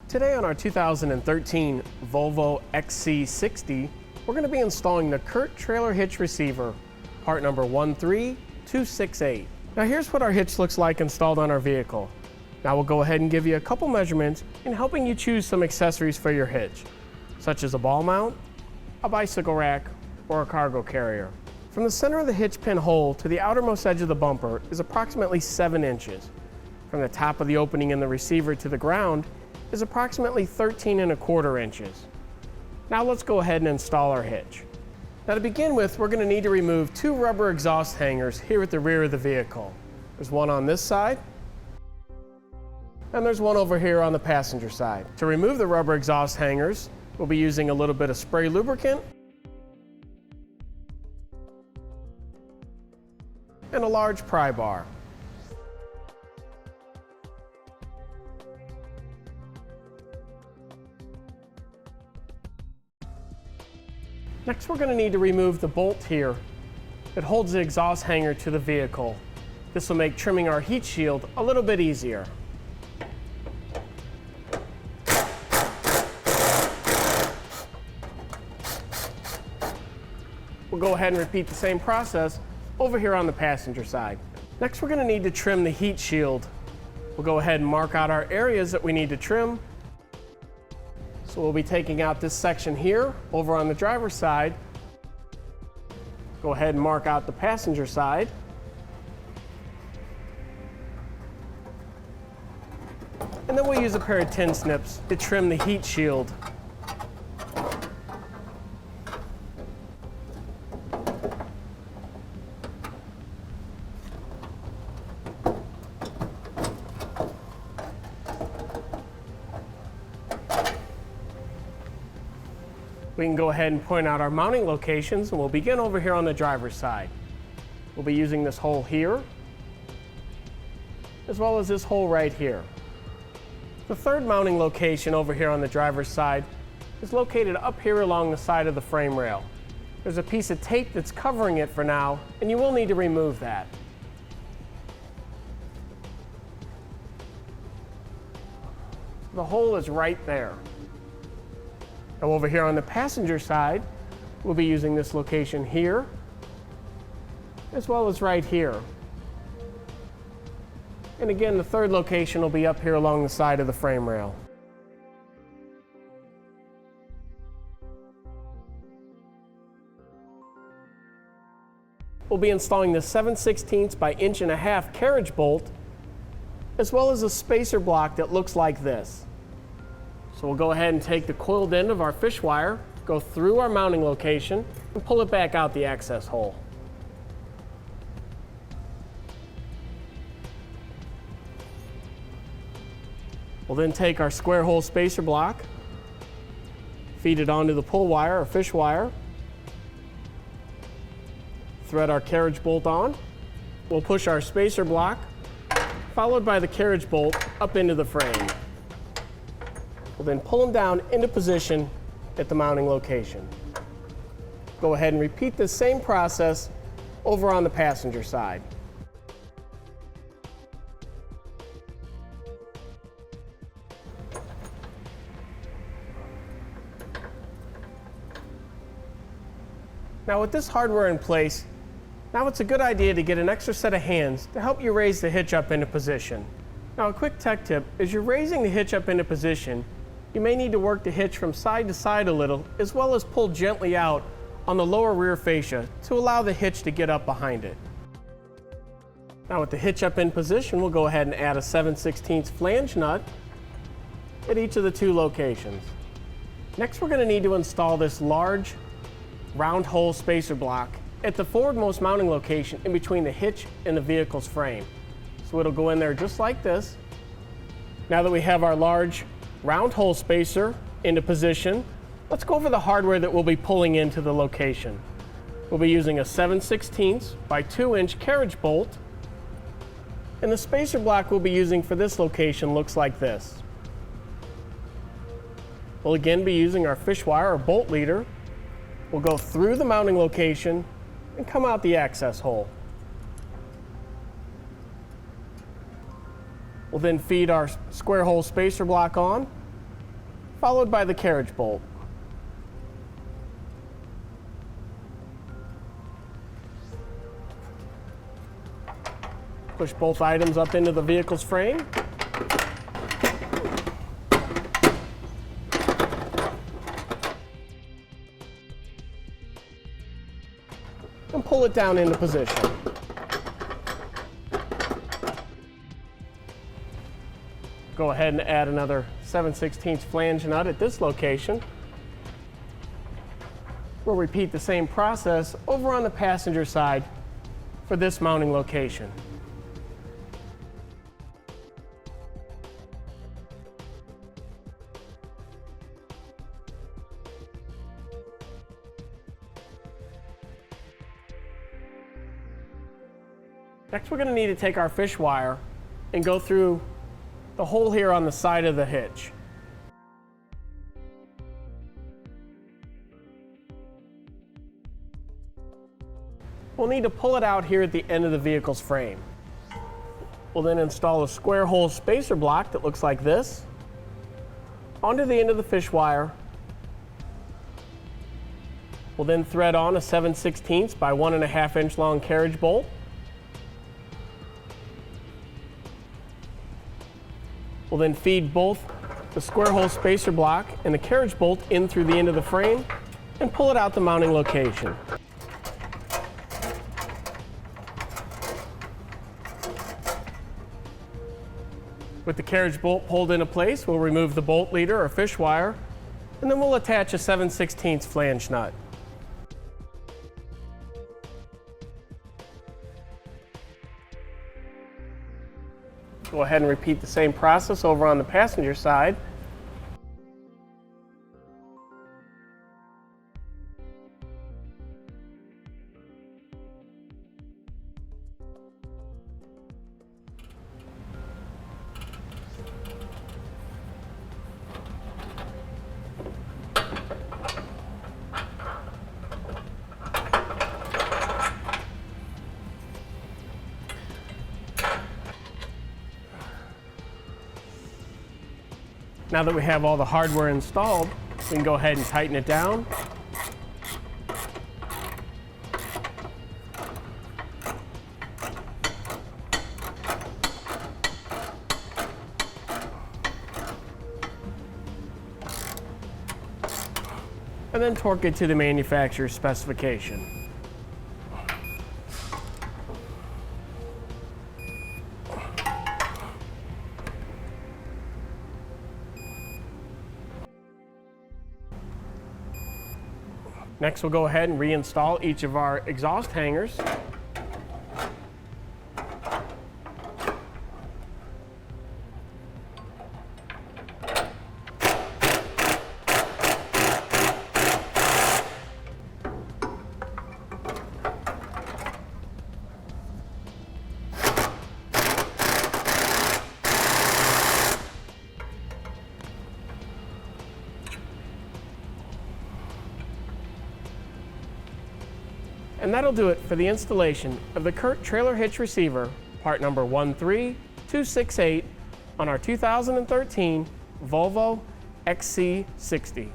Today on our 2013 Volvo XC60, we're going to be installing the Curt Trailer Hitch Receiver, part number 13268. Now here's what our hitch looks like installed on our vehicle. Now we'll go ahead and give you a couple measurements in helping you choose some accessories for your hitch, such as a ball mount, a bicycle rack, or a cargo carrier. From the center of the hitch pin hole to the outermost edge of the bumper is approximately 7 inches. From the top of the opening in the receiver to the ground is approximately 13¼ inches. Now let's go ahead and install our hitch. Now to begin with, we're going to need to remove 2 rubber exhaust hangers here at the rear of the vehicle. There's one on this side, and there's one over here on the passenger side. To remove the rubber exhaust hangers, we'll be using a little bit of spray lubricant and a large pry bar. Next, we're going to need to remove the bolt here that holds the exhaust hanger to the vehicle. This will make trimming our heat shield a little bit easier. We'll go ahead and repeat the same process over here on the passenger side. Next, we're going to need to trim the heat shield. We'll go ahead and mark out our areas that we need to trim. So we'll be taking out this section here over on the driver's side. Go ahead and mark out the passenger side. And then we'll use a pair of tin snips to trim the heat shield. We can go ahead and point out our mounting locations, and we'll begin over here on the driver's side. We'll be using this hole here, as well as this hole right here. The third mounting location over here on the driver's side is located up here along the side of the frame rail. There's a piece of tape that's covering it for now, and you will need to remove that. The hole is right there. Now over here on the passenger side, we'll be using this location here, as well as right here. And again, the third location will be up here along the side of the frame rail. We'll be installing the 7/16 by 1.5" carriage bolt, as well as a spacer block that looks like this. So we'll go ahead and take the coiled end of our fish wire, go through our mounting location, and pull it back out the access hole. We'll then take our square hole spacer block, feed it onto the pull wire or fish wire, thread our carriage bolt on. We'll push our spacer block, followed by the carriage bolt, up into the frame. We'll then pull them down into position at the mounting location. Go ahead and repeat the same process over on the passenger side. Now with this hardware in place, now it's a good idea to get an extra set of hands to help you raise the hitch up into position. Now a quick tech tip, as you're raising the hitch up into position, you may need to work the hitch from side to side a little, as well as pull gently out on the lower rear fascia to allow the hitch to get up behind it. Now with the hitch up in position, we'll go ahead and add a 7/16 flange nut at each of the 2 locations. Next, we're going to need to install this large round hole spacer block at the forwardmost mounting location in between the hitch and the vehicle's frame. So it'll go in there just like this. Now that we have our large round hole spacer into position, let's go over the hardware that we'll be pulling into the location. We'll be using a 7/16 by 2" carriage bolt, and the spacer block we'll be using for this location looks like this. We'll again be using our fish wire or bolt leader. We'll go through the mounting location and come out the access hole. We'll then feed our square hole spacer block on, followed by the carriage bolt. Push both items up into the vehicle's frame. And pull it down into position. Go ahead and add another 7/16 flange nut at this location. We'll repeat the same process over on the passenger side for this mounting location. Next, we're going to need to take our fish wire and go through the hole here on the side of the hitch. We'll need to pull it out here at the end of the vehicle's frame. We'll then install a square hole spacer block that looks like this onto the end of the fish wire. We'll then thread on a 7/16 by 1.5 inch long carriage bolt. We'll then feed both the square hole spacer block and the carriage bolt in through the end of the frame and pull it out the mounting location. With the carriage bolt pulled into place, we'll remove the bolt leader or fish wire, and then we'll attach a 7/16 flange nut. Go ahead and repeat the same process over on the passenger side. Now that we have all the hardware installed, we can go ahead and tighten it down. And then torque it to the manufacturer's specification. Next, we'll go ahead and reinstall each of our exhaust hangers. And that'll do it for the installation of the Curt Trailer Hitch Receiver, part number 13268 on our 2013 Volvo XC60.